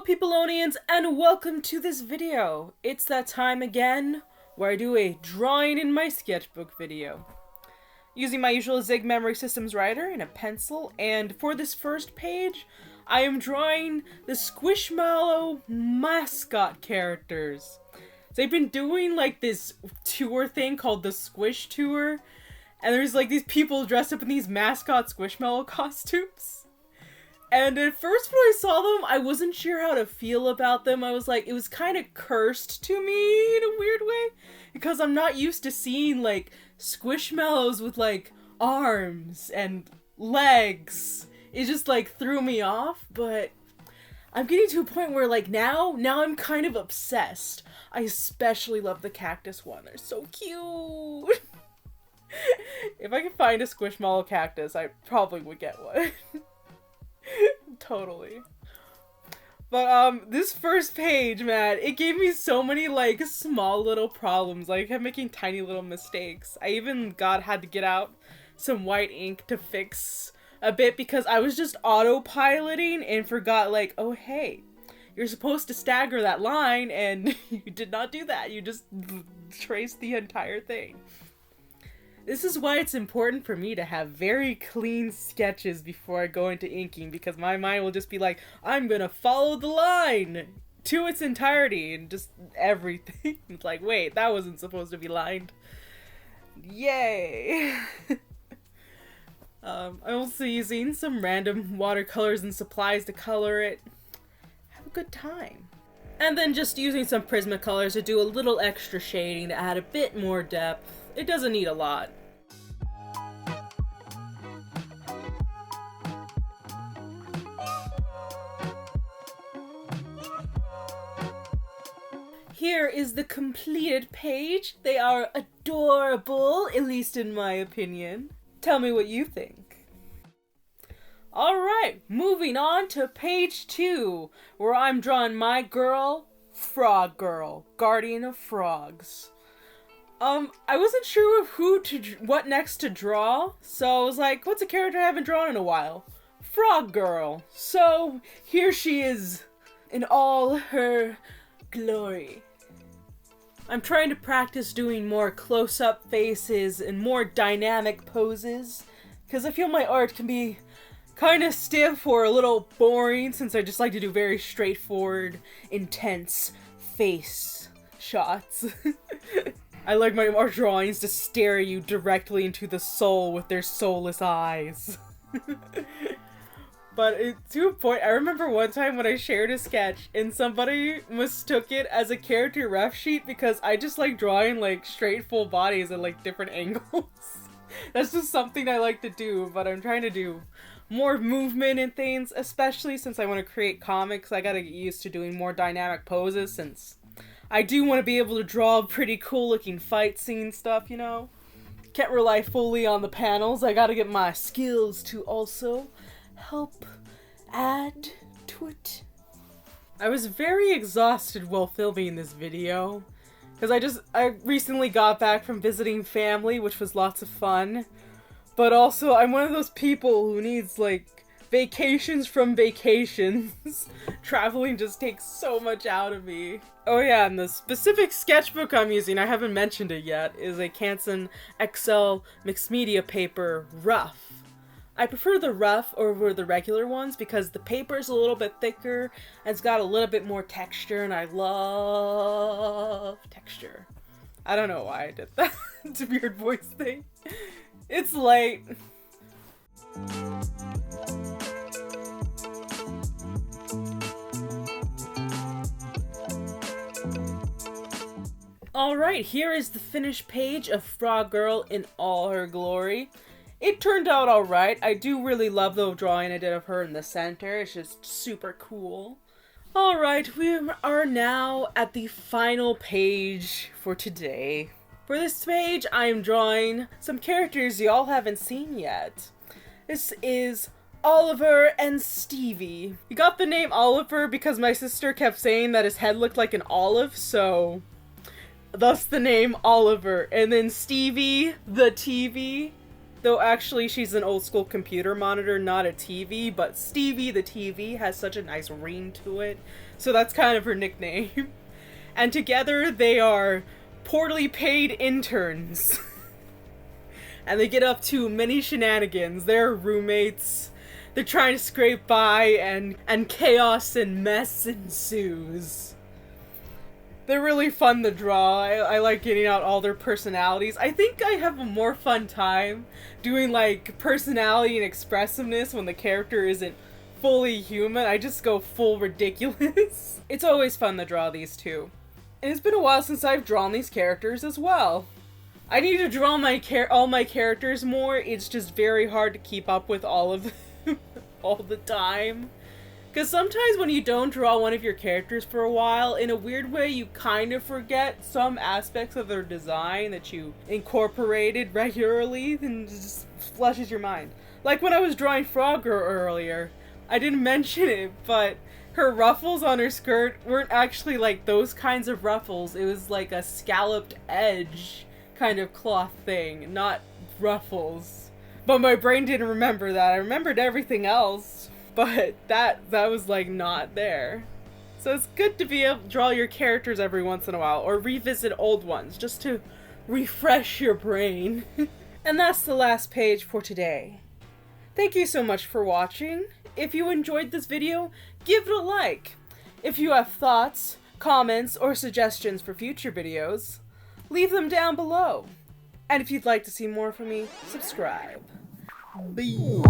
Peopleonians, and welcome to this video. It's that time again where I do a drawing in my sketchbook video. Using my usual Zig Memory Systems writer and a pencil, and for this first page, I am drawing the Squishmallow mascot characters. They've been doing like this tour thing called the Squish Tour, and there's like these people dressed up in these mascot Squishmallow costumes. And at first when I saw them, I wasn't sure how to feel about them. I was like, it was kind of cursed to me in a weird way. Because I'm not used to seeing, like, Squishmallows with, like, arms and legs. It just, like, threw me off. But I'm getting to a point where, like, now I'm kind of obsessed. I especially love the cactus one. They're so cute. If I could find a Squishmallow cactus, I probably would get one. Totally. But this first page, man, it gave me so many like small little problems. Like, I kept making tiny little mistakes. I even had to get out some white ink to fix a bit because I was just autopiloting and forgot, like, oh hey, you're supposed to stagger that line, and you did not do that. You just traced the entire thing. This is why it's important for me to have very clean sketches before I go into inking, because my mind will just be like, I'm gonna follow the line to its entirety and just everything. It's like, wait, that wasn't supposed to be lined. Yay! I'm also using some random watercolors and supplies to color it. Have a good time. And then just using some Prismacolors to do a little extra shading to add a bit more depth. It doesn't need a lot. Here is the completed page. They are adorable, at least in my opinion. Tell me what you think. Alright, moving on to page 2, where I'm drawing my girl, Frog Girl, Guardian of Frogs. I wasn't sure of what next to draw, so I was like, what's a character I haven't drawn in a while? Frog Girl. So, here she is, in all her glory. I'm trying to practice doing more close-up faces and more dynamic poses, because I feel my art can be kind of stiff or a little boring, since I just like to do very straightforward, intense face shots. I like my art drawings to stare you directly into the soul with their soulless eyes. But to a point, I remember one time when I shared a sketch and somebody mistook it as a character ref sheet because I just like drawing like straight full bodies at like different angles. That's just something I like to do, but I'm trying to do more movement and things, especially since I want to create comics. I gotta get used to doing more dynamic poses since I do want to be able to draw pretty cool looking fight scene stuff, you know? Can't rely fully on the panels. I gotta get my skills to also help add to it. I was very exhausted while filming this video, because I recently got back from visiting family, which was lots of fun, but also I'm one of those people who needs like vacations from vacations. Traveling just takes so much out of me. Oh yeah, and the specific sketchbook I'm using, I haven't mentioned it yet, is a Canson XL mixed media paper rough. I prefer the rough over the regular ones because the paper's a little bit thicker and it's got a little bit more texture, and I love texture. I don't know why I did that. It's a weird voice thing. It's late. Alright, here is the finished page of Frog Girl in all her glory. It turned out alright. I do really love the drawing I did of her in the center. It's just super cool. Alright, we are now at the final page for today. For this page, I am drawing some characters y'all haven't seen yet. This is Oliver and Stevie. You got the name Oliver because my sister kept saying that his head looked like an olive, so thus the name Oliver. And then Stevie, the TV, Though actually she's an old school computer monitor, not a TV, but Stevie the TV has such a nice ring to it. So that's kind of her nickname. And together they are poorly paid interns. And they get up to many shenanigans. They're roommates. They're trying to scrape by, and chaos and mess ensues. They're really fun to draw. I like getting out all their personalities. I think I have a more fun time doing like personality and expressiveness when the character isn't fully human. I just go full ridiculous. It's always fun to draw these two. And it's been a while since I've drawn these characters as well. I need to draw all my characters more. It's just very hard to keep up with all of them all the time. Because sometimes when you don't draw one of your characters for a while, in a weird way you kind of forget some aspects of their design that you incorporated regularly, and it just flushes your mind. Like when I was drawing Frogger earlier, I didn't mention it, but her ruffles on her skirt weren't actually like those kinds of ruffles. It was like a scalloped edge kind of cloth thing, not ruffles. But my brain didn't remember that. I remembered everything else. But that was like not there. So it's good to be able to draw your characters every once in a while, or revisit old ones, just to refresh your brain. And that's the last page for today. Thank you so much for watching. If you enjoyed this video, give it a like. If you have thoughts, comments, or suggestions for future videos, leave them down below. And if you'd like to see more from me, subscribe. Bye.